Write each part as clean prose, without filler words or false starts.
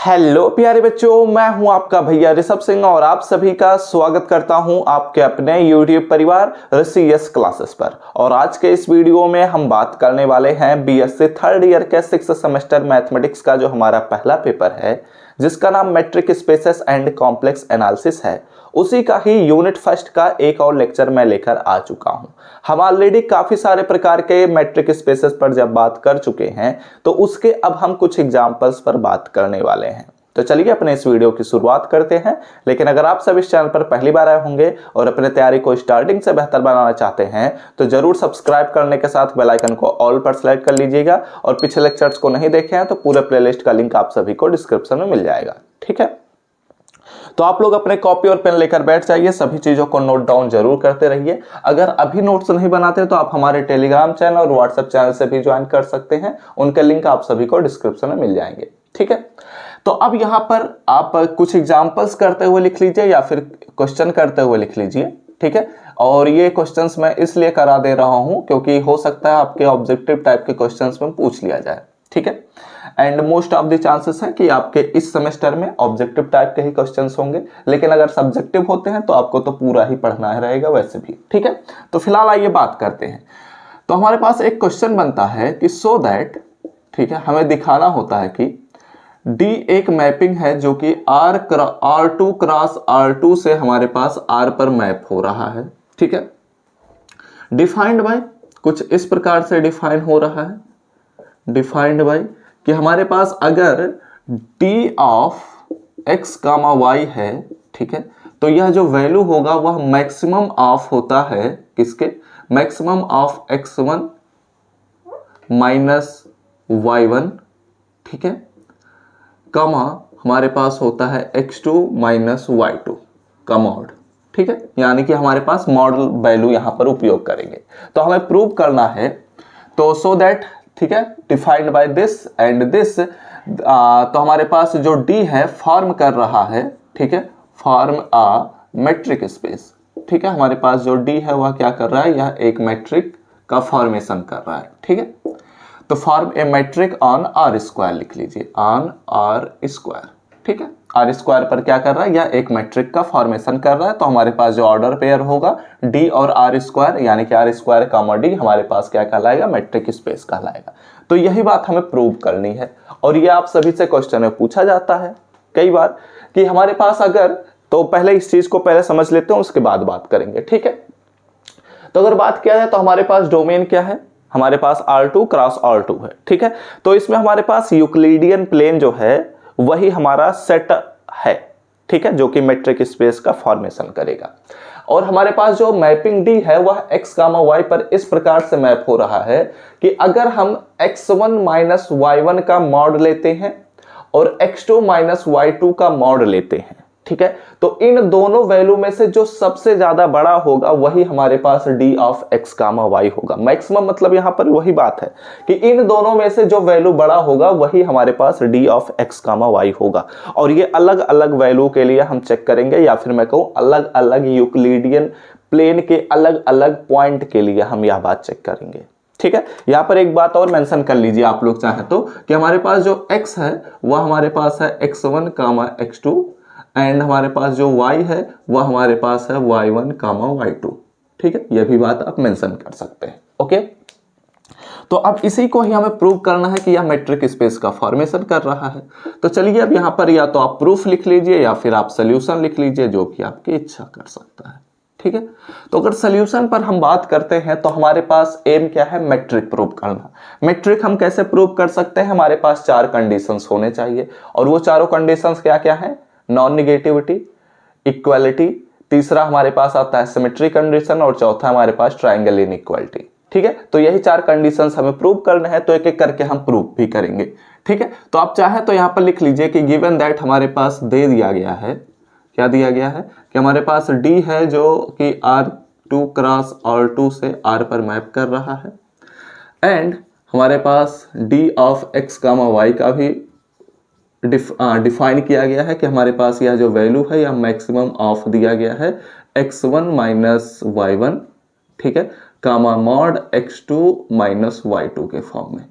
Hello प्यारे बच्चों, मैं हूं आपका भैया ऋषभ सिंह और आप सभी का स्वागत करता हूं आपके अपने YouTube परिवार ऋषियस क्लासेस पर। और आज के इस वीडियो में हम बात करने वाले हैं बीएससी थर्ड ईयर के 6th सेमेस्टर मैथमेटिक्स का जो हमारा पहला पेपर है, जिसका नाम metric spaces and complex analysis है। उसी का ही यूनिट फर्स्ट का एक और लेक्चर मैं लेकर आ चुका हूं। हम ऑलरेडी काफी सारे प्रकार के मैट्रिक स्पेसेस पर जब बात कर चुके हैं, तो उसके अब हम कुछ एग्जांपल्स पर बात करने वाले हैं। तो चलिए अपने इस वीडियो की शुरुआत करते हैं। लेकिन अगर आप सब इस चैनल पर पहली बार आए होंगे और अपने तैयारी को स्टार्टिंग से बेहतर बनाना चाहते हैं, तो जरूर सब्सक्राइब करने के साथ बेल आइकन को ऑल पर सेलेक्ट कर लीजिएगा। और पिछले लेक्चर्स को नहीं देखे हैं तो पूरे प्लेलिस्ट का लिंक आप सभी को डिस्क्रिप्शन में मिल जाएगा। ठीक है, तो आप लोग अपने कॉपी और पेन लेकर बैठ जाइए, सभी चीजों को नोट डाउन जरूर करते रहिए। अगर अभी नोट्स नहीं बनाते तो आप हमारे टेलीग्राम चैनल और व्हाट्सएप चैनल से भी ज्वाइन कर सकते हैं, उनके लिंक आप सभी को डिस्क्रिप्शन में मिल जाएंगे। ठीक है, तो अब यहां पर आप कुछ एग्जांपल्स करते हुए लिख लीजिए या फिर क्वेश्चन करते हुए लिख लीजिए। ठीक है, और ये क्वेश्चंस मैं इसलिए करा दे रहा हूं क्योंकि हो सकता है आपके ऑब्जेक्टिव टाइप के क्वेश्चंस में पूछ लिया जाए। ठीक है, and most of the chances है कि आपके इस सेमेस्टर में ऑब्जेक्टिव टाइप के ही क्वेश्चंस होंगे, लेकिन अगर सब्जेक्टिव होते हैं तो आपको तो पूरा ही पढ़ना है रहेगा वैसे भी। ठीक है, तो फिलहाल आइए बात करते हैं। तो हमारे पास एक क्वेश्चन बनता है कि सो दैट, ठीक है, हमें दिखाना होता है कि D एक मैपिंग है जो कि R2 क्रॉस R2 से हमारे पास R पर मैप हो रहा है। ठीक है, डिफाइंड बाय, कुछ इस प्रकार से डिफाइन हो रहा है, डिफाइंड बाय कि हमारे पास अगर D of x comma y है, ठीक है, तो यह जो वैल्यू होगा वह मैक्सिमम ऑफ होता है किसके, maximum of x1 minus y1, ठीक है, कमा हमारे पास होता है x2 माइनस y2 का मॉड। ठीक है, यानी कि हमारे पास मॉडल वैल्यू यहां पर उपयोग करेंगे। तो हमें प्रूव करना है, तो सो दैट, ठीक है, defined by this and this, तो हमारे पास जो D है फॉर्म कर रहा है, ठीक है, फॉर्म अ मैट्रिक स्पेस। ठीक है, हमारे पास जो D है वह क्या कर रहा है, यह एक मैट्रिक का फॉर्मेशन कर रहा है। ठीक है, तो form a metric on R square लिख लीजिए, ऑन आर स्क्वायर। ठीक है, आर स्क्वायर पर क्या कर रहा है, यह एक मैट्रिक का फॉर्मेशन कर रहा है। तो हमारे पास जो ऑर्डर पेयर होगा डी और आर स्क्वायर, यानी कि आर स्क्वायर कामा डी, हमारे पास क्या कहलाएगा, मैट्रिक स्पेस कहलाएगा। तो यही बात हमें प्रूव करनी है। और ये आप सभी से क्वेश्चन में पूछा जाता है कई बार कि हमारे पास अगर, तो पहले इस चीज को पहले समझ लेते हैं, उसके बाद बात करेंगे। ठीक है, तो अगर बात किया जाए तो हमारे पास डोमेन क्या है, हमारे पास R2 क्रॉस R2 है। ठीक है, तो इसमें हमारे पास यूक्लिडियन प्लेन जो है वही हमारा सेट है। ठीक है, जो कि मैट्रिक स्पेस का फॉर्मेशन करेगा। और हमारे पास जो मैपिंग D है वह x कामा y पर इस प्रकार से मैप हो रहा है कि अगर हम x1 माइनस y1 का मॉड लेते हैं और x2 माइनस y2 का मॉड लेते हैं, ठीक है, तो इन दोनों वैल्यू में से जो सबसे ज्यादा बड़ा होगा वही हमारे पास D of x comma y होगा। मैक्सिमम मतलब यहां पर वही बात है कि इन दोनों में से जो वैल्यू बड़ा होगा वही हमारे पास D of x comma y होगा। और ये अलग अलग वैल्यू के लिए हम चेक करेंगे, या फिर मैं कहूं अलग अलग यूक्लिडियन प्लेन के अलग अलग पॉइंट के लिए हम यह बात चेक करेंगे। ठीक है, यहां पर एक बात और मेंशन कर लीजिए आप लोग चाहें तो, कि हमारे पास जो x है वह हमारे पास है x1 कामा x2, एंड हमारे पास जो y है वह हमारे पास है y1 कामा y2। ठीक है, यह भी बात आप मेंशन कर सकते हैं। ओके, तो अब इसी को ही हमें प्रूव करना है कि यह मैट्रिक स्पेस का फॉर्मेशन कर रहा है। तो चलिए अब यहां पर या तो आप प्रूफ लिख लीजिए या फिर आप सोल्यूशन लिख लीजिए, जो भी आपकी इच्छा कर सकता है। ठीक है, तो अगर सोल्यूशन पर हम बात करते हैं तो हमारे पास एम क्या है, मैट्रिक प्रूव करना। मैट्रिक हम कैसे प्रूव कर सकते हैं, हमारे पास 4 कंडीशंस होने चाहिए, और वो चारों कंडीशंस क्या क्या है, नॉन निगेटिविटी, इक्वालिटी, तीसरा हमारे पास आता है सिमेट्री कंडीशन, और चौथा हमारे पास ट्रायंगल इनइक्वालिटी। ठीक है, तो यही 4 कंडीशंस हमें प्रूव करने हैं, तो एक एक करके हम प्रूव भी करेंगे। ठीक है, तो आप चाहे तो यहां पर लिख लीजिए कि गिवन दैट हमारे पास दे दिया गया है, क्या दिया गया है, कि हमारे पास D है जो कि R2 क्रॉस R2 से R पर मैप कर रहा है, एंड हमारे पास D of x comma y का भी डिफाइन किया गया है कि हमारे पास यह जो वैल्यू है यह मैक्सिमम ऑफ दिया गया है x1 माइनस y1, ठीक है, कामा मॉड x2 माइनस y2 के फॉर्म में।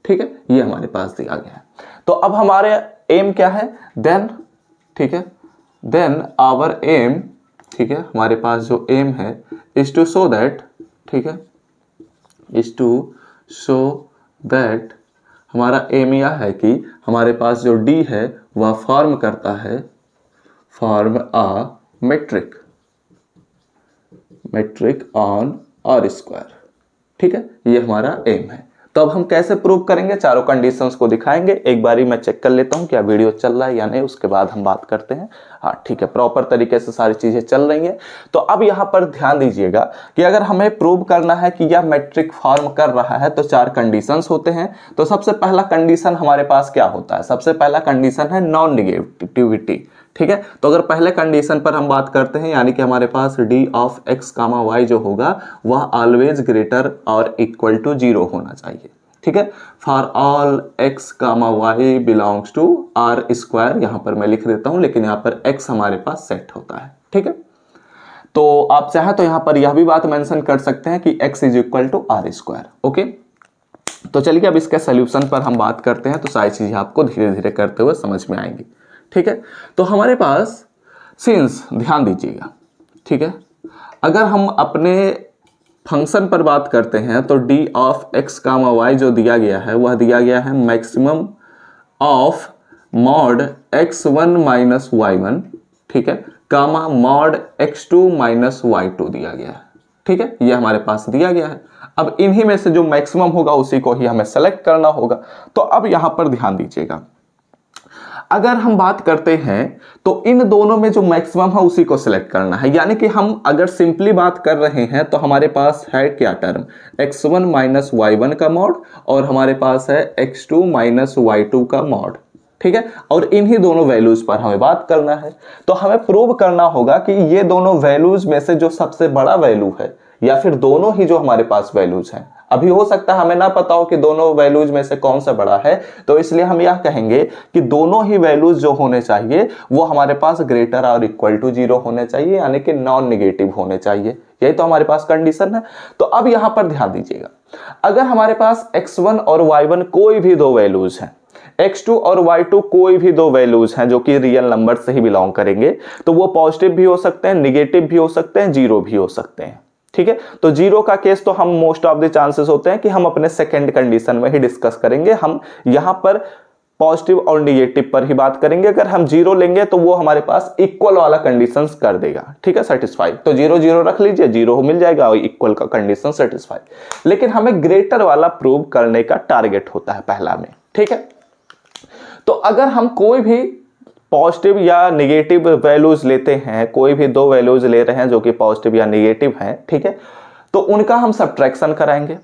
ठीक है, ये हमारे पास दिया गया है। तो अब हमारे एम क्या है देन, ठीक है, देन आवर एम, ठीक है, हमारे पास जो एम है इज टू शो दैट, ठीक है, इज टू शो दैट, हमारा एम यह है कि हमारे पास जो डी है वह फॉर्म करता है, form a metric, metric on R square, ठीक है, ये हमारा एम है। तो अब हम कैसे प्रूव करेंगे, चारों कंडीशंस को दिखाएंगे। एक बारी मैं चेक कर लेता हूं क्या वीडियो चल रहा है या नहीं, उसके बाद हम बात करते हैं। हाँ ठीक है, प्रॉपर तरीके से सारी चीजें चल रही हैं। तो अब यहां पर ध्यान दीजिएगा कि अगर हमें प्रूव करना है कि यह मैट्रिक फॉर्म कर रहा है तो चार कंडीशंस होते हैं। तो सबसे पहला कंडीशन हमारे पास क्या होता है, सबसे पहला कंडीशन है नॉन निगेटिविटी, ठीक है। तो अगर पहले कंडीशन पर हम बात करते हैं, यानी कि हमारे पास d of x comma Y जो होगा वह ऑलवेज ग्रेटर और इक्वल टू 0 होना चाहिए, ठीक है। For all x comma y belongs to R square, यहां पर मैं लिख देता हूं, लेकिन यहां पर एक्स हमारे पास सेट होता है, ठीक है। तो आप चाहे तो यहां पर यह भी बात मेंशन कर सकते हैं कि x is equal to R square, okay. तो चलिए अब इसके सोल्यूशन पर हम बात करते हैं, तो सारी चीजें आपको धीरे धीरे करते हुए समझ में आएंगी, ठीक है। तो हमारे पास सिंस, ध्यान दीजिएगा, ठीक है, अगर हम अपने फंक्शन पर बात करते हैं तो D of x comma Y जो दिया गया है वह दिया गया है maximum of mod x1 minus y1, ठीक है, कामा मॉड x2 माइनस y2 दिया गया है, ठीक है, ये हमारे पास दिया गया है। अब इन्हीं में से जो मैक्सिमम होगा उसी को ही हमें सेलेक्ट करना होगा। तो अब यहां पर ध्यान दीजिएगा, अगर हम बात करते हैं तो इन दोनों में जो मैक्सिमम है उसी को सिलेक्ट करना है। यानी कि हम अगर सिंपली बात कर रहे हैं तो हमारे पास है क्या टर्म, x1 माइनस y1 का मॉड और हमारे पास है x2 माइनस y2 का मॉड, ठीक है, और इन्हीं दोनों वैल्यूज पर हमें बात करना है। तो हमें प्रूव करना होगा कि ये दोनों वैल्यूज में से जो सबसे बड़ा वैल्यू है या फिर दोनों ही जो हमारे पास वैल्यूज हैं, अभी हो सकता है हमें ना पता हो कि दोनों वैल्यूज में से कौन सा बड़ा है, तो इसलिए हम यह कहेंगे कि दोनों ही वैल्यूज जो होने चाहिए वो हमारे पास ग्रेटर और इक्वल टू 0 होने चाहिए, यानी कि नॉन नेगेटिव होने चाहिए। यही तो हमारे पास कंडीशन है। तो अब यहां पर ध्यान दीजिएगा, अगर हमारे पास x1 और y1 कोई भी दो वैल्यूज हैं, x2 और y2 कोई भी दो वैल्यूज हैं जो कि रियल नंबर से ही बिलोंग करेंगे, तो वो पॉजिटिव भी हो सकते हैं, निगेटिव भी हो सकते हैं, जीरो भी हो सकते हैं, ठीक है। तो जीरो का केस तो हम मोस्ट ऑफ द चांसेस होते हैं कि हम अपने सेकंड कंडीशन में ही डिस्कस करेंगे। हम यहां पर पॉजिटिव और निगेटिव पर ही बात करेंगे। अगर हम जीरो लेंगे तो वो हमारे पास इक्वल वाला कंडीशंस कर देगा, ठीक है, सेटिस्फाई। तो जीरो जीरो रख लीजिए, जीरो मिल जाएगा और इक्वल का कंडीशन सेटिस्फाई। लेकिन हमें ग्रेटर वाला प्रूव करने का टारगेट होता है पहला में, ठीक है। तो अगर हम कोई भी पॉजिटिव या निगेटिव वैल्यूज लेते हैं, कोई भी दो वैल्यूज ले रहे हैं जो कि पॉजिटिव या निगेटिव हैं, ठीक है, तो उनका हम सब्ट्रैक्शन कराएंगे।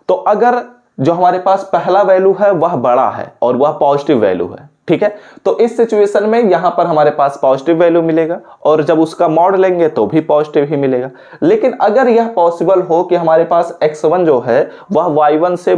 तो अगर जो हमारे पास पहला वैल्यू है वह बड़ा है और वह पॉजिटिव वैल्यू है, ठीक है, तो इस सिचुएशन में यहां पर हमारे पास पॉजिटिव वैल्यू मिलेगा और जब उसका मॉड लेंगे तो भी पॉजिटिव ही मिलेगा। लेकिन अगर यह पॉसिबल हो कि हमारे पास x1 जो है वह y1 से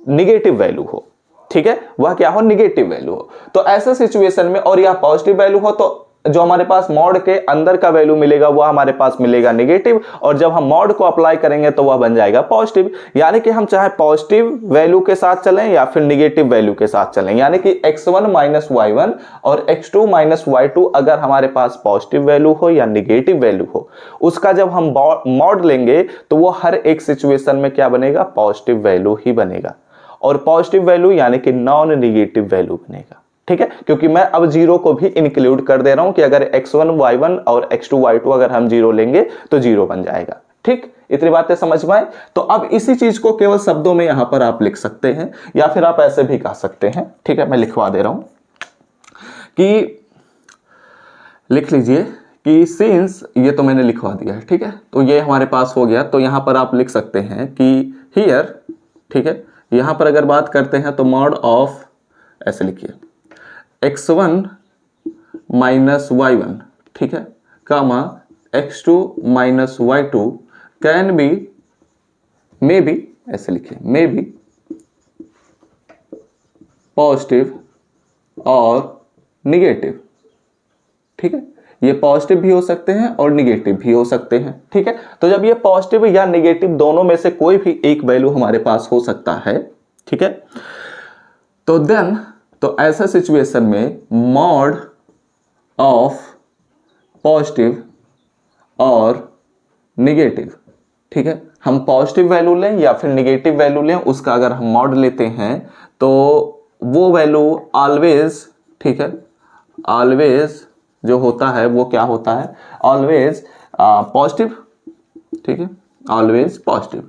निगेटिव वैल्यू हो, ठीक है, वह क्या हो, निगेटिव वैल्यू हो, तो ऐसे सिचुएशन में और यह पॉजिटिव वैल्यू हो तो जो हमारे पास मॉड के अंदर का वैल्यू मिलेगा वह हमारे पास मिलेगा निगेटिव, और जब हम मॉड को अप्लाई करेंगे तो वह बन जाएगा पॉजिटिव। यानी कि हम चाहे पॉजिटिव वैल्यू के साथ चलें या फिर निगेटिव वैल्यू के साथ चलें, यानी कि x1 माइनस y1 और x2 माइनस y2 अगर हमारे पास पॉजिटिव वैल्यू हो या निगेटिव वैल्यू हो, उसका जब हम मॉड लेंगे तो वो हर एक सिचुएशन में क्या बनेगा, पॉजिटिव वैल्यू ही बनेगा। और पॉजिटिव वैल्यू यानी कि नॉन निगेटिव वैल्यू बनेगा, ठीक है, क्योंकि मैं अब जीरो को भी इंक्लूड कर दे रहा हूं कि अगर x1 y1 और x2 y2 अगर हम जीरो लेंगे तो जीरो बन जाएगा, ठीक। इतनी बातें समझ में आई। तो अब इसी चीज को केवल शब्दों में यहां पर आप लिख सकते हैं या फिर आप ऐसे भी कह सकते हैं, ठीक है, मैं लिखवा दे रहा हूं कि लिख लीजिए कि सिंस, ये तो मैंने लिखवा दिया है, ठीक है, तो ये हमारे पास हो गया। तो यहां पर आप लिख सकते हैं कि हियर, ठीक है, यहां पर अगर बात करते हैं तो मॉड ऑफ, ऐसे लिखिए, x1 माइनस y1, ठीक है, कामा x2 minus y2 can be, may be, ऐसे लिखिए, मे बी पॉजिटिव और निगेटिव, ठीक है, ये पॉजिटिव भी हो सकते हैं और निगेटिव भी हो सकते हैं, ठीक है। तो जब ये पॉजिटिव या निगेटिव दोनों में से कोई भी एक वैल्यू हमारे पास हो सकता है, ठीक है, तो देन तो ऐसा सिचुएशन में मॉड ऑफ पॉजिटिव और निगेटिव, ठीक है, हम पॉजिटिव वैल्यू लें या फिर निगेटिव वैल्यू लें, उसका अगर हम मॉड लेते हैं तो वो वैल्यू ऑलवेज, ठीक है, ऑलवेज जो होता है वो क्या होता है, ऑलवेज पॉजिटिव, ठीक है, ऑलवेज पॉजिटिव,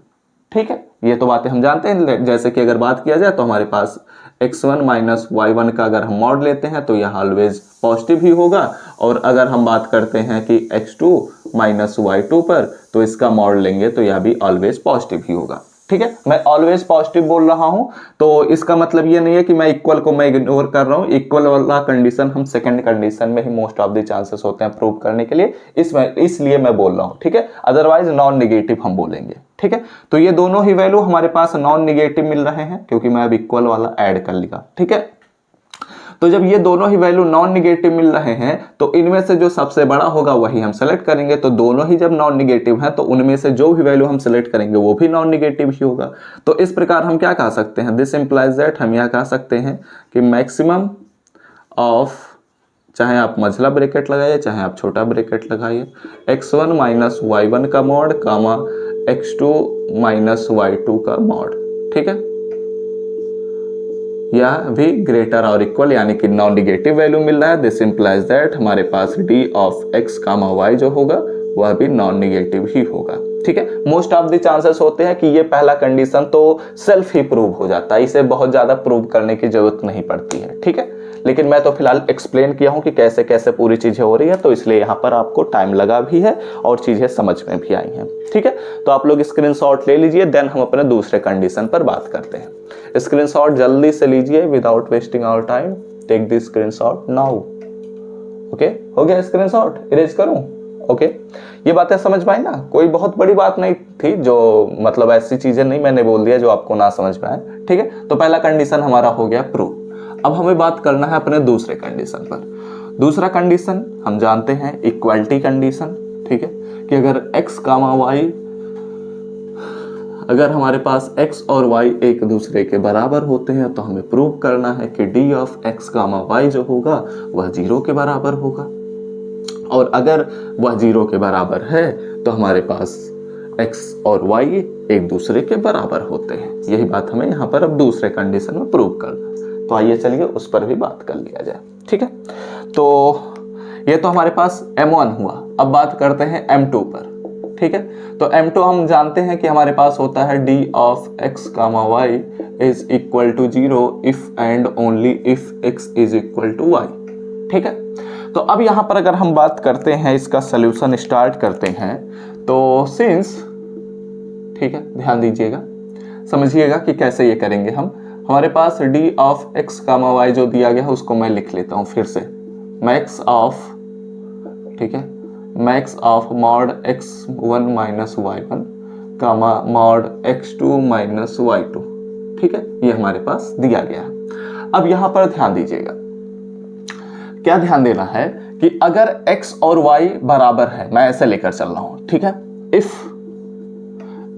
ठीक है। ये तो बातें हम जानते हैं। जैसे कि अगर बात किया जाए तो हमारे पास x1 माइनस y1 का अगर हम मॉड लेते हैं तो यह ऑलवेज पॉजिटिव ही होगा, और अगर हम बात करते हैं कि x2 माइनस y2 पर, तो इसका मॉड लेंगे तो यह भी ऑलवेज पॉजिटिव ही होगा, ठीक है। मैं ऑलवेज पॉजिटिव बोल रहा हूं तो इसका मतलब ये नहीं है कि मैं इक्वल को मैं इग्नोर कर रहा हूं। इक्वल वाला कंडीशन हम सेकंड कंडीशन में ही मोस्ट ऑफ द चांसेस होते हैं प्रूव करने के लिए, इसलिए मैं बोल रहा हूं, ठीक है। अदरवाइज नॉन निगेटिव हम बोलेंगे, ठीक है। तो ये दोनों ही वैल्यू हमारे पास नॉन निगेटिव मिल रहे हैं क्योंकि मैं अब इक्वल वाला ऐड कर लिया, ठीक है। तो जब ये दोनों ही वैल्यू नॉन निगेटिव मिल रहे हैं तो इनमें से जो सबसे बड़ा होगा वही हम सेलेक्ट करेंगे। तो दोनों ही जब नॉन निगेटिव है तो उनमें से जो भी वैल्यू हम सेलेक्ट करेंगे वो भी नॉन निगेटिव ही होगा। तो इस प्रकार हम क्या कह सकते हैं, दिस इंप्लाइज दैट, हम यह कह सकते हैं कि मैक्सिमम ऑफ, चाहे आप मझला ब्रैकेट लगाइए चाहे आप छोटा ब्रैकेट लगाइए, x1 माइनस y1 का मॉड कामा x2 माइनस y2 का मॉड, ठीक है, या भी ग्रेटर और इक्वल यानी कि नॉन निगेटिव वैल्यू मिल रहा है। दिस इंप्लाइज दैट हमारे पास d of x comma y जो होगा वह भी नॉन निगेटिव ही होगा, ठीक है। मोस्ट ऑफ द चांसेस होते हैं कि ये पहला कंडीशन तो सेल्फ ही प्रूव हो जाता है, इसे बहुत ज्यादा प्रूव करने की जरूरत नहीं पड़ती है, ठीक है। लेकिन मैं तो फिलहाल एक्सप्लेन किया हूं कि कैसे कैसे पूरी चीजें हो रही है, तो इसलिए यहां पर आपको टाइम लगा भी है और चीजें समझ में भी आई हैं, ठीक है। तो आप लोग स्क्रीनशॉट ले लीजिए, देन हम अपने दूसरे कंडीशन पर बात करते हैं। स्क्रीनशॉट जल्दी से लीजिए without wasting our time, take the screenshot now. Okay, हो गया स्क्रीनशॉट, इरेज करूं? ओके, ये बातें समझ में आई ना, कोई बहुत बड़ी बात नहीं थी, जो मतलब ऐसी चीजें नहीं मैंने बोल दिया जो आपको ना समझ में आए, ठीक है। तो पहला कंडीशन हमारा हो गया प्रूव। अब हमें बात करना है अपने दूसरे कंडीशन पर। दूसरा कंडीशन हम जानते हैं इक्वालिटी कंडीशन, ठीक है, कि अगर x कामा y, अगर हमारे पास x और y एक दूसरे के बराबर होते हैं तो हमें प्रूव करना है कि d of x comma y जो होगा वह 0 के बराबर होगा, और अगर वह 0 के बराबर है तो हमारे पास x और y एक दूसरे के बराबर होते हैं। यही बात हमें यहाँ पर अब दूसरे कंडीशन में प्रूव करना है। तो आइए चलिए उस पर भी बात कर लिया जाए, ठीक है। तो ये तो हमारे पास M1 हुआ। अब बात करते हैं M2 पर, ठीक है। तो M2 हम जानते हैं कि हमारे पास होता है d of x comma y is equal to 0 if and only if x is equal to y, ठीक है। तो अब यहाँ पर अगर हम बात करते हैं, इसका सोल्यूशन स्टार्ट करते हैं, तो सिंस, ठीक है, ध्यान दीजिएगा, समझिएगा कि कैसे ये करेंगे हम। हमारे पास d of x comma y जो दिया गया है उसको मैं लिख लेता हूं फिर से, मैक्स ऑफ, ठीक है, max of mod x1 minus y1 comma mod x2 minus y2, ठीक है, ये हमारे पास दिया गया है। अब यहां पर ध्यान दीजिएगा, क्या ध्यान देना है कि अगर x और y बराबर है, मैं ऐसे लेकर चल रहा हूं, ठीक है, if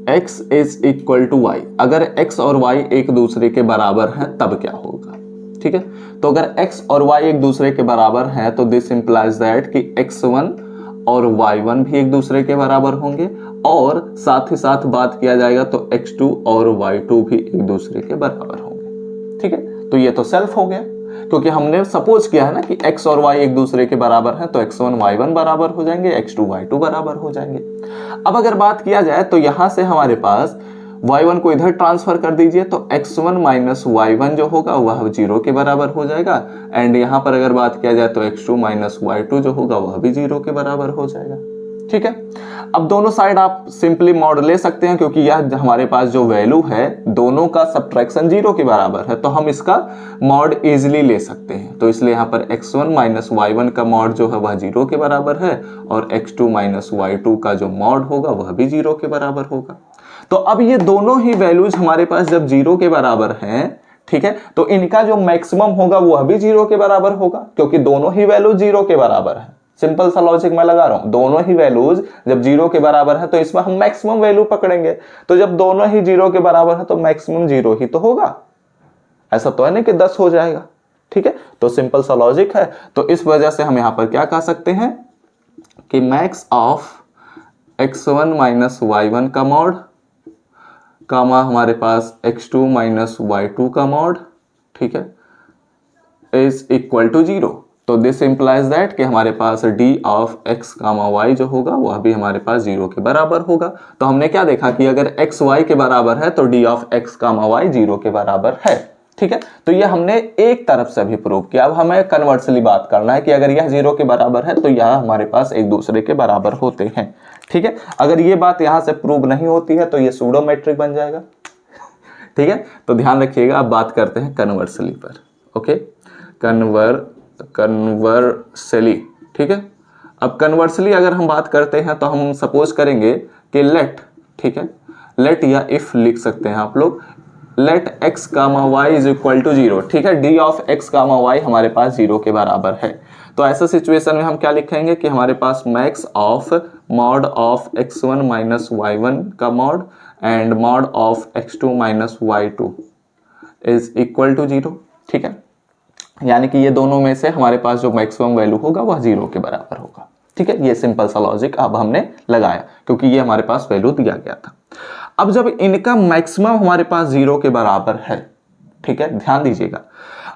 x is equal to y, अगर x और y एक दूसरे के बराबर हैं तब क्या होगा, ठीक है। तो अगर x और y एक दूसरे के बराबर हैं तो दिस इंप्लाइज दैट कि x1 और y1 भी एक दूसरे के बराबर होंगे, और साथ ही साथ बात किया जाएगा तो x2 और y2 भी एक दूसरे के बराबर होंगे, ठीक है। तो ये तो सेल्फ हो गया क्योंकि हमने सपोज किया है ना कि x और y एक दूसरे के बराबर हैं, तो x1 y1 बराबर हो जाएंगे, x2 y2 बराबर हो जाएंगे। अब अगर बात किया जाए तो यहां से हमारे पास y1 को इधर ट्रांसफर कर दीजिए तो x1 माइनस y1 जो होगा वह 0 के बराबर हो जाएगा, एंड यहां पर अगर बात किया जाए तो x2 माइनस y2 जो होगा वह भी 0 के बराबर हो जाएगा, ठीक है। अब दोनों साइड आप सिंपली मॉड ले सकते हैं क्योंकि यह हमारे पास जो वैल्यू है दोनों का सब्ट्रैक्शन 0 के बराबर है, तो हम इसका मॉड इजीली ले सकते हैं। तो इसलिए यहाँ पर x1 माइनस y1 का मॉड जो है वह 0 के बराबर है, और x2 माइनस y2 का जो मॉड होगा वह भी 0 के बराबर होगा। तो अब ये दोनों ही वैल्यूज हमारे पास जब 0 के बराबर हैं, ठीक है, तो इनका जो मैक्सिमम होगा वह भी 0 के बराबर होगा क्योंकि दोनों ही वैल्यू 0 के बराबर है। सिंपल सा लॉजिक मैं लगा रहा हूं, दोनों ही वैल्यूज जब 0 के बराबर है तो इसमें हम मैक्सिमम वैल्यू पकड़ेंगे, तो जब दोनों ही 0 के बराबर है तो मैक्सिमम 0 ही तो होगा, ऐसा तो है नहीं कि 10 हो जाएगा, ठीक है, तो सिंपल सा लॉजिक है। तो इस वजह से हम यहाँ पर क्या कह सकते हैं कि max of x1 minus y1 का मॉड कामा हमारे पास x2 माइनस y2 का मॉड, ठीक है, इज इक्वल टू 0। तो दिस इंप्लाइज दैट कि हमारे पास d of x comma y जो होगा वह भी हमारे पास 0 के बराबर होगा। तो हमने क्या देखा कि अगर x y के बराबर है तो d of x comma y 0 के बराबर है, ठीक है। तो ये हमने एक तरफ से भी प्रूव किया। अब हमें कन्वर्सली बात करना है कि अगर यह 0 के बराबर है तो यह हमारे पास एक दूसरे के बराबर होते हैं, ठीक है। अगर ये बात यहां से प्रूव नहीं होती है तो ये सूडो मैट्रिक बन जाएगा, ठीक है। तो ध्यान रखिएगा, अब बात करते हैं कन्वर्सली पर। ओके, कन्वर्सली, ठीक है। अब कन्वर्सली अगर हम बात करते हैं तो हम सपोज करेंगे कि लेट, ठीक है, लेट या इफ लिख सकते हैं आप लोग, let x comma Y is equal to 0, ठीक है। d of x comma Y हमारे पास 0 के बराबर है। तो ऐसा सिचुएशन में हम क्या लिखेंगे कि हमारे पास max of mod of x1 minus y1 का mod and mod of x2 minus y2 is equal to 0, ठीक है। यानी कि ये दोनों में से हमारे पास जो मैक्सिमम वैल्यू होगा वह 0 के बराबर होगा, ठीक है। ये सिंपल सा लॉजिक अब हमने लगाया क्योंकि ये हमारे पास वैल्यू दिया गया था। अब जब इनका मैक्सिमम हमारे पास 0 के बराबर है, ठीक है, ध्यान दीजिएगा,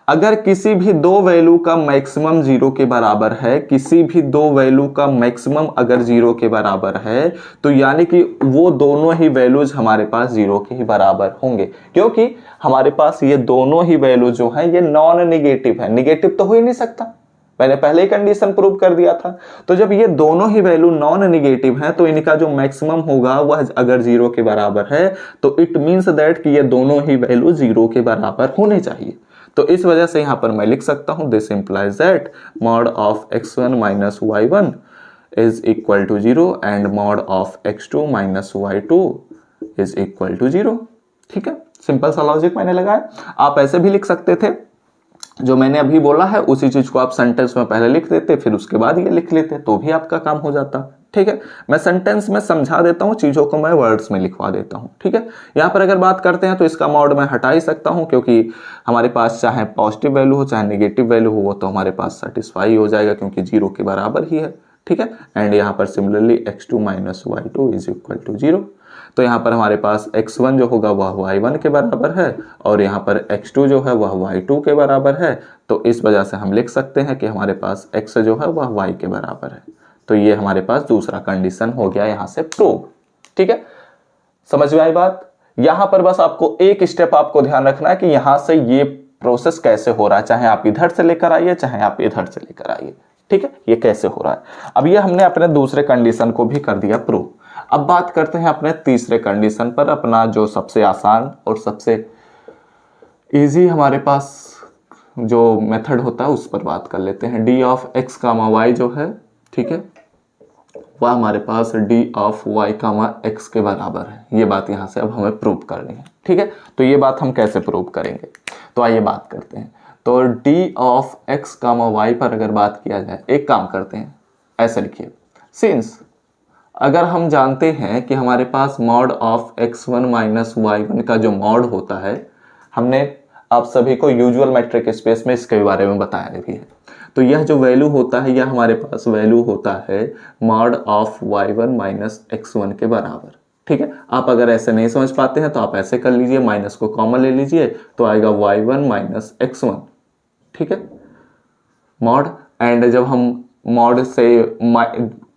अगर किसी भी दो वैल्यू का मैक्सिमम 0 के बराबर है, किसी भी दो वैल्यू का मैक्सिमम अगर 0 के बराबर है तो यानी कि वो दोनों ही वैल्यूज हमारे पास 0 के ही बराबर होंगे, क्योंकि हमारे पास ये दोनों ही वैल्यू जो है ये नॉन निगेटिव है। निगेटिव तो हो ही नहीं सकता, मैंने पहले ही कंडीशन प्रूव कर दिया था। तो जब ये दोनों ही वैल्यू नॉन निगेटिव हैं तो इनका जो मैक्सिमम होगा वह अगर 0 के बराबर है तो इट मींस दैट कि ये दोनों ही वैल्यू 0 के बराबर होने चाहिए। तो इस वजह से यहां पर मैं लिख सकता हूं this implies that mod of x1 minus y1 is equal to 0 and mod of x2 minus y2 is equal to 0, ठीक है। सिंपल सा लॉजिक मैंने लगाया। आप ऐसे भी लिख सकते थे, जो मैंने अभी बोला है उसी चीज को आप सेंटेंस में पहले लिख देते फिर उसके बाद ये लिख लेते तो भी आपका काम हो जाता, ठीक है। मैं सेंटेंस में समझा देता हूं, चीजों को मैं वर्ड्स में लिखवा देता हूं, ठीक है। यहां पर अगर बात करते हैं तो इसका मॉड मैं हटा ही सकता हूं क्योंकि हमारे पास चाहे पॉजिटिव वैल्यू हो चाहे नेगेटिव वैल्यू हो वो तो हमारे पास सेटिस्फाई हो जाएगा क्योंकि 0 के बराबर ही है, ठीक है। एंड यहाँ पर similarly x2 minus y2 is equal to 0। तो यहाँ पर हमारे पास x1 जो होगा वह y1 के बराबर है और यहाँ पर x2 जो है वह y2 के बराबर है। तो इस वजह से हम लिख सकते हैं कि हमारे पास x जो है वह y के बराबर है। तो ये हमारे पास दूसरा कंडीशन हो गया यहाँ से प्रूव, ठीक है। समझ में आई बात? यहाँ पर बस आपको एक स्टेप आपको ध्यान रखना है कि यहाँ से ये प्रोसेस कैसे हो रहा है, चाहे आप इधर से लेकर आइए चाहे आप इधर से लेकर आइए, ठीक है। ये कैसे हो रहा है, अब ये हमने अपने दूसरे कंडीशन को भी कर दिया प्रूव। अब बात करते हैं अपने तीसरे कंडीशन पर, अपना जो सबसे आसान और सबसे इजी हमारे पास जो मेथड होता है उस पर बात कर लेते हैं। d of x comma y जो है, ठीक है, वह हमारे पास d of y comma x के बराबर है। ये बात यहाँ से अब हमें प्रूव करनी है, ठीक है। तो ये बात हम कैसे प्रूव करेंगे, तो आइए बात करते हैं। तो d of x comma y पर अगर बात किया जाए, एक काम करते हैं, ऐसे लिखिए, सिंस अगर हम जानते हैं कि हमारे पास mod of x1 minus y1 का जो मॉड होता है, हमने आप सभी को यूजुअल मेट्रिक स्पेस में इसके बारे में बताया भी है। तो यह जो वैल्यू होता है यह हमारे पास वैल्यू होता है mod of y1 minus x1 के बराबर, ठीक है। आप अगर ऐसे नहीं समझ पाते हैं तो आप ऐसे कर लीजिए, माइनस को कॉमन ले लीजिए तो आएगा y1 माइनस x1, ठीक है, मॉड। एंड जब हम मॉड से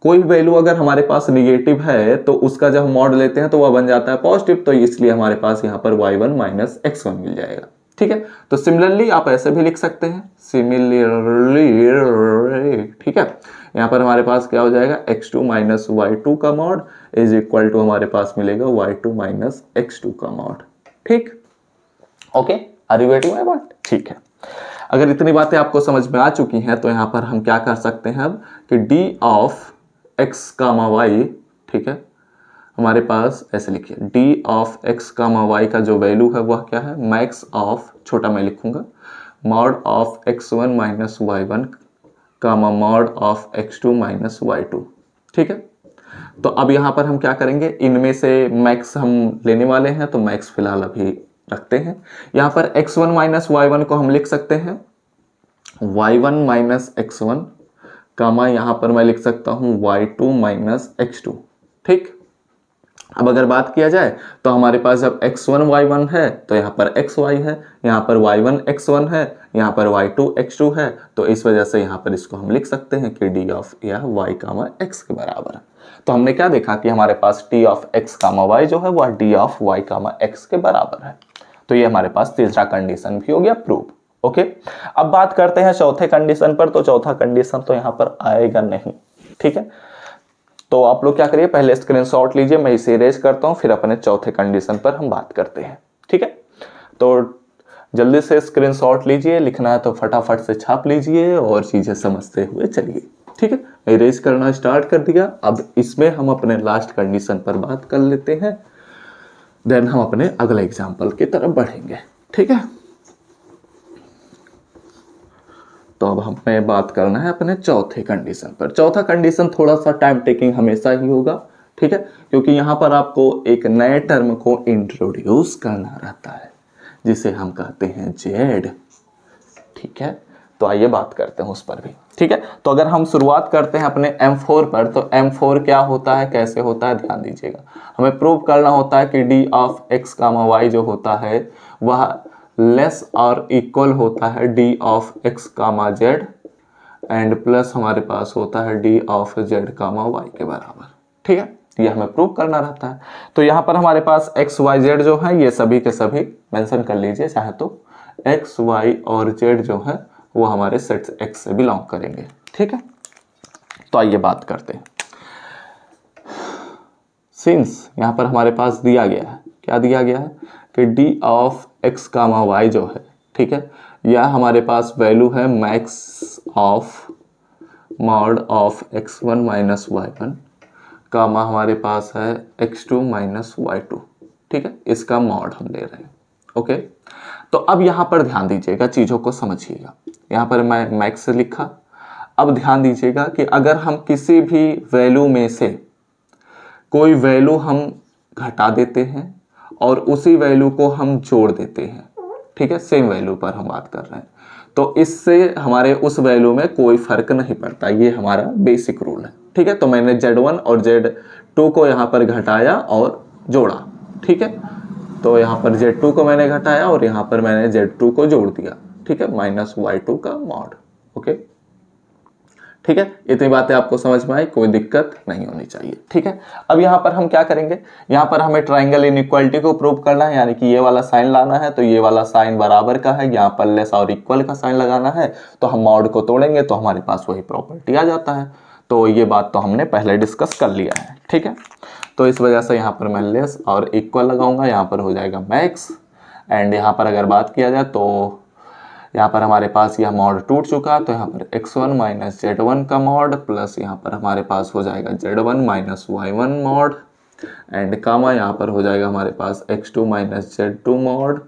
कोई वैल्यू अगर हमारे पास निगेटिव है तो उसका जब मॉड लेते हैं तो वह बन जाता है पॉजिटिव, तो इसलिए हमारे पास यहाँ पर y1 माइनस x1 मिल जाएगा, ठीक है। तो सिमिलरली आप ऐसे भी लिख सकते हैं, सिमिलरली, ठीक है। यहाँ पर हमारे पास क्या हो जाएगा, x2 माइनस y2 का मॉड इज इक्वल टू हमारे पास मिलेगा y2 माइनस x2 का मॉड, ठीक। Okay, are you getting my बात? ठीक है। अगर इतनी बातें आपको समझ में आ चुकी हैं तो यहाँ पर हम क्या कर सकते हैं अब कि d of x comma y, ठीक है, हमारे पास ऐसे लिखिए, d of x comma y का जो वैल्यू है वह क्या है, मैक्स ऑफ, छोटा मैं लिखूंगा, mod of x1 minus y1 comma mod of x2 minus y2, ठीक है। तो अब यहाँ पर हम क्या करेंगे, इनमें से मैक्स हम लेने वाले हैं तो मैक्स फिलहाल अभी रखते हैं। यहाँ पर x1 माइनस y1 को हम लिख सकते हैं y1 माइनस x1 कामा यहाँ पर मैं लिख सकता हूँ y2 माइनस x2। ठीक, अब अगर बात किया जाए तो हमारे पास जब x1 y1 है तो यहाँ पर xy है, यहाँ पर y1 x1 है, यहाँ पर y2 x2 है, तो इस वजह से यहाँ पर इसको हम लिख सकते हैं कि d ऑफ यह y कामा x के बराबर है। तो हमने क्या देखा कि हमारे पास t of x comma y जो है वह d of y comma x के बराबर है। तो ये हमारे पास तीसरा कंडीशन भी हो गया प्रूव। ओके, अब बात करते हैं चौथे कंडीशन पर। तो चौथा कंडीशन तो यहाँ पर आएगा नहीं। ठीक है, तो आप लोग क्या करिए, पहले स्क्रीनशॉट लीजिए, मैं इसे इरेज करता हूं, फिर अपने चौथे कंडीशन पर हम बात करते हैं। ठीक है, तो जल्दी से स्क्रीनशॉट लीजिए, लिखना है तो फटाफट से छाप लीजिए और चीजें समझते हुए चलिए। ठीक है, इरेज करना स्टार्ट कर दिया। अब इसमें हम अपने लास्ट कंडीशन पर बात कर लेते हैं, देन हम अपने अगले एग्जाम्पल की तरफ बढ़ेंगे। ठीक है, तो अब हमें बात करना है अपने चौथे कंडीशन पर। चौथा कंडीशन थोड़ा सा टाइम टेकिंग हमेशा ही होगा। ठीक है, क्योंकि यहाँ पर आपको एक नए टर्म को इंट्रोड्यूस करना रहता है जिसे हम कहते हैं जेड। ठीक है, तो आइए बात करते हैं उस पर भी। ठीक है, तो अगर हम शुरुआत करते हैं अपने M4 पर, तो M4 क्या होता है, कैसे होता है, ध्यान दीजिएगा। हमें प्रूव करना होता है कि d of x comma y जो होता है वह लेस और इक्वल होता है d of x comma z and plus हमारे पास होता है d of z comma y के बराबर। ठीक है, ये हमें प्रूव करना रहता है। तो यहाँ पर हमारे पास x y z जो है ये सभी के सभी मेंशन कर लीजिए चाहे तो, x y और z जो है वो हमारे सेट x से बिलोंग करेंगे। ठीक है, तो आइए बात करते हैं। सिंस यहाँ पर हमारे पास दिया गया है, क्या दिया गया है कि d of x comma y जो है, ठीक है, यह हमारे पास वैल्यू है max of mod of x1 minus y1 comma हमारे पास है x2 माइनस y2। ठीक है, इसका मॉड हम ले रहे हैं। ओके, तो अब यहाँ पर ध्यान दीजिएगा, चीज़ों को समझिएगा। यहाँ पर मैं मैक्स लिखा। अब ध्यान दीजिएगा कि अगर हम किसी भी वैल्यू में से कोई वैल्यू हम घटा देते हैं और उसी वैल्यू को हम जोड़ देते हैं, ठीक है, सेम वैल्यू पर हम बात कर रहे हैं, तो इससे हमारे उस वैल्यू में कोई फर्क नहीं पड़ता। ये हमारा बेसिक रूल है। ठीक है, तो मैंने Z1 और Z2 को यहाँ पर घटाया और जोड़ा। ठीक है, तो यहाँ पर Z2 को मैंने घटाया और यहाँ पर मैंने Z2 को जोड़ दिया। ठीक है, माइनस y2 का मॉड। ओके, ठीक है, इतनी बातें आपको समझ में आई, कोई दिक्कत नहीं होनी चाहिए। ठीक है, अब यहाँ पर हम क्या करेंगे, यहाँ पर हमें ट्राइंगल इनइक्वालिटी को प्रूव करना है, यानी कि ये वाला साइन लाना है, तो ये वाला साइन बराबर का है, यहाँ पर लेस और इक्वल का साइन लगाना है, तो हम मॉड को तोड़ेंगे तो हमारे पास वही प्रॉपर्टी आ जाता है। तो ये बात तो हमने पहले डिस्कस कर लिया है। ठीक है, तो इस वजह से यहाँ पर मैं लेस और इक्वल लगाऊंगा, यहाँ पर हो जाएगा मैक्स। एंड यहाँ पर अगर बात किया जाए तो यहाँ पर हमारे पास यह मॉड टूट चुका, तो यहाँ पर x1 माइनस z1 का मॉड प्लस यहाँ पर हमारे पास हो जाएगा z1 minus y1 mod and कामा यहाँ पर हो जाएगा हमारे पास x2 minus z2 mod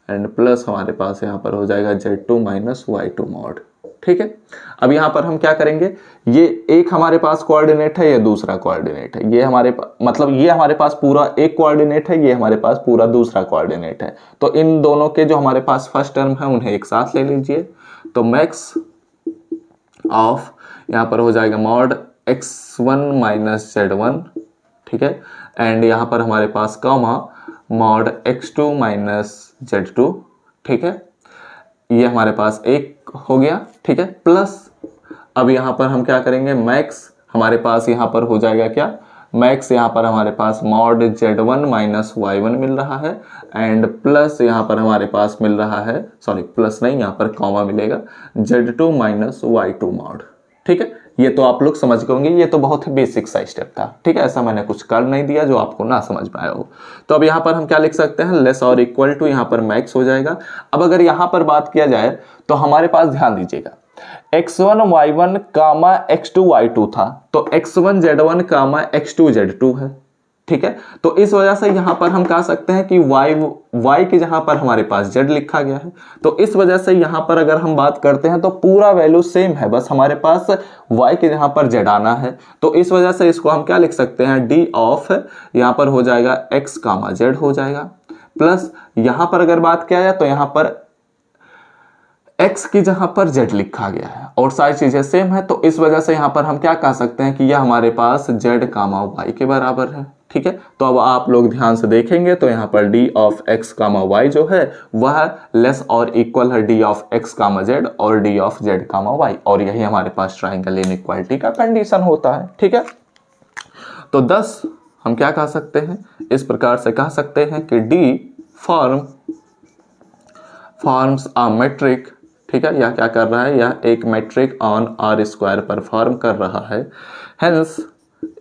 and plus हमारे पास यहाँ पर हो जाएगा z2 माइनस y2 मॉड। ठीक है, अब यहाँ पर हम क्या करेंगे, ये एक हमारे पास कोऑर्डिनेट है, ये दूसरा कोऑर्डिनेट है, ये हमारे मतलब ये हमारे पास पूरा एक कोऑर्डिनेट है, ये हमारे पास पूरा दूसरा कोऑर्डिनेट है। तो इन दोनों के जो हमारे पास फर्स्ट टर्म है उन्हें एक साथ ले लीजिए, तो मैक्स ऑफ यहाँ पर हो जाएगा मॉड x1 माइनस z1। ठीक है, एंड यहाँ पर हमारे पास comma mod x2 minus z2। ठीक है, ये हमारे पास एक हो गया। ठीक है, प्लस अब यहाँ पर हम क्या करेंगे, मैक्स हमारे पास यहाँ पर हो जाएगा क्या, मैक्स यहाँ पर हमारे पास मॉड z1 माइनस y1 मिल रहा है एंड प्लस यहाँ पर हमारे पास मिल रहा है, सॉरी प्लस नहीं, यहाँ पर कॉमा मिलेगा, z2 माइनस y2 मॉड। ठीक है, ये तो आप लोग समझ गए होंगे, ये तो बहुत ही बेसिक सा स्टेप था। ठीक है, ऐसा मैंने कुछ कर नहीं दिया जो आपको ना समझ में आया हो। तो अब यहाँ पर हम क्या लिख सकते हैं, लेस और इक्वल टू, यहाँ पर मैक्स हो जाएगा। अब अगर यहाँ पर बात किया जाए तो हमारे पास ध्यान दीजिएगा x1 y1 कामा x2 y2 था, तो x1 z1 कामा x2 z2 है। ठीक है, तो इस वजह से यहाँ पर हम कह सकते हैं कि y के जहाँ पर हमारे पास z लिखा गया है, तो इस वजह से यहाँ पर अगर हम बात करते हैं तो पूरा वैल्यू सेम है, बस हमारे पास y के जहाँ पर z आना है। तो इस वजह से इसको हम क्या लिख सकते हैं, d ऑफ यहाँ पर हो जाएगा x कामा z हो जाएगा, प्लस यहाँ पर अगर बात किया जाए तो यहाँ पर x की जहां पर z लिखा गया है और सारी चीजें सेम है, तो इस वजह से यहां पर हम क्या कह सकते हैं कि यह हमारे पास z कामा y के बराबर है। ठीक है, तो अब आप लोग ध्यान से देखेंगे तो यहाँ पर d of x comma y जो है वह लेस और इक्वल है d of x comma z और d of z comma y, और यही हमारे पास ट्राइंगल इनइक्वालिटी का कंडीशन होता है। ठीक है, तो 10 हम क्या कह सकते हैं, इस प्रकार से कह सकते हैं कि d फॉर्म्स अ मैट्रिक। ठीक है, यह क्या कर रहा है, यह एक मैट्रिक ऑन आर स्क्वायर पर फॉर्म कर रहा है। हेंस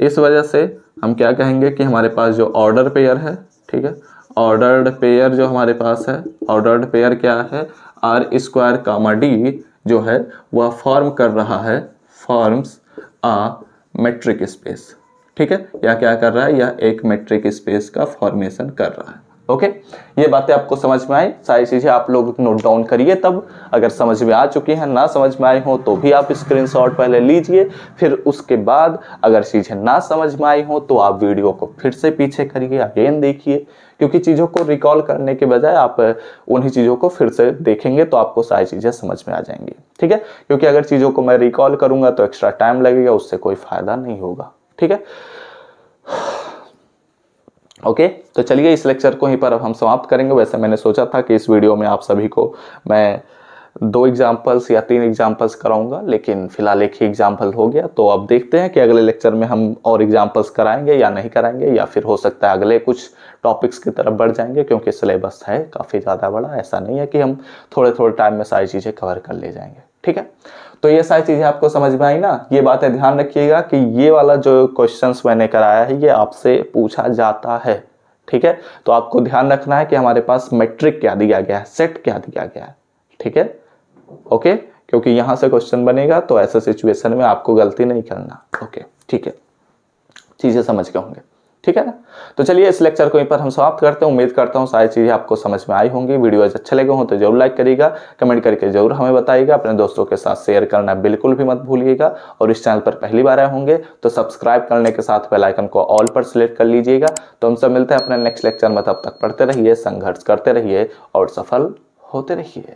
इस वजह से हम क्या कहेंगे कि हमारे पास जो ऑर्डर पेयर है, ठीक है, ऑर्डर्ड पेयर जो हमारे पास है, ऑर्डर्ड पेयर क्या है, आर स्क्वायर कामा डी जो है वह फॉर्म कर रहा है, फॉर्म्स अ मैट्रिक स्पेस। ठीक है, यह क्या कर रहा है, यह एक मैट्रिक स्पेस का फॉर्मेशन कर रहा है। ओके, ये बातें आपको समझ में आई, सारी चीजें आप लोग नोट डाउन करिए। तब अगर समझ में आ चुकी हैं, ना समझ में आई हो तो भी आप स्क्रीनशॉट पहले लीजिए, फिर उसके बाद अगर चीजें ना समझ में आई हो तो आप वीडियो को फिर से पीछे करिए, अगेन देखिए, क्योंकि चीज़ों को रिकॉल करने के बजाय आप उन्हीं चीज़ों को फिर से देखेंगे तो आपको सारी चीज़ें समझ में आ जाएंगी। ठीक है, क्योंकि अगर चीज़ों को मैं रिकॉल करूंगा तो एक्स्ट्रा टाइम लगेगा, उससे कोई फायदा नहीं होगा। ठीक है, ओके, तो चलिए इस लेक्चर को यहीं पर अब हम समाप्त करेंगे। वैसे मैंने सोचा था कि इस वीडियो में आप सभी को मैं 2 एग्जाम्पल्स या 3 एग्जाम्पल्स कराऊंगा, लेकिन फिलहाल एक ही एग्जाम्पल हो गया। तो अब देखते हैं कि अगले लेक्चर में हम और एग्जाम्पल्स कराएंगे या नहीं कराएंगे, या फिर हो सकता है अगले कुछ टॉपिक्स की तरफ बढ़ जाएंगे, क्योंकि सिलेबस है काफ़ी ज़्यादा बड़ा। ऐसा नहीं है कि हम थोड़े थोड़े टाइम में सारी चीज़ें कवर कर ले जाएंगे। ठीक है, तो ये सारी चीज़ें आपको समझ में आई ना। ये बातें ध्यान रखिएगा कि ये वाला जो क्वेश्चंस मैंने कराया है ये आपसे पूछा जाता है। ठीक है, तो आपको ध्यान रखना है कि हमारे पास मैट्रिक क्या दिया गया है, सेट क्या दिया गया है। ठीक है, ओके, क्योंकि यहां से क्वेश्चन बनेगा तो ऐसे सिचुएशन में आपको गलती नहीं करना। ओके, ठीक है, चीजें समझ गए होंगे। ठीक है ना, तो चलिए इस लेक्चर को यहीं पर हम समाप्त करते हैं। उम्मीद करता हूँ सारी चीज़ें आपको समझ में आई होंगी। वीडियो अच्छे लगे हो तो जरूर लाइक करिएगा, कमेंट करके जरूर हमें बताइएगा, अपने दोस्तों के साथ शेयर करना बिल्कुल भी मत भूलिएगा। और इस चैनल पर पहली बार आए होंगे तो सब्सक्राइब करने के साथ बेल आइकन को ऑल पर सिलेक्ट कर लीजिएगा। तो हम सब मिलते हैं अपने नेक्स्ट लेक्चर में, तब तक पढ़ते रहिए, संघर्ष करते रहिए और सफल होते रहिए।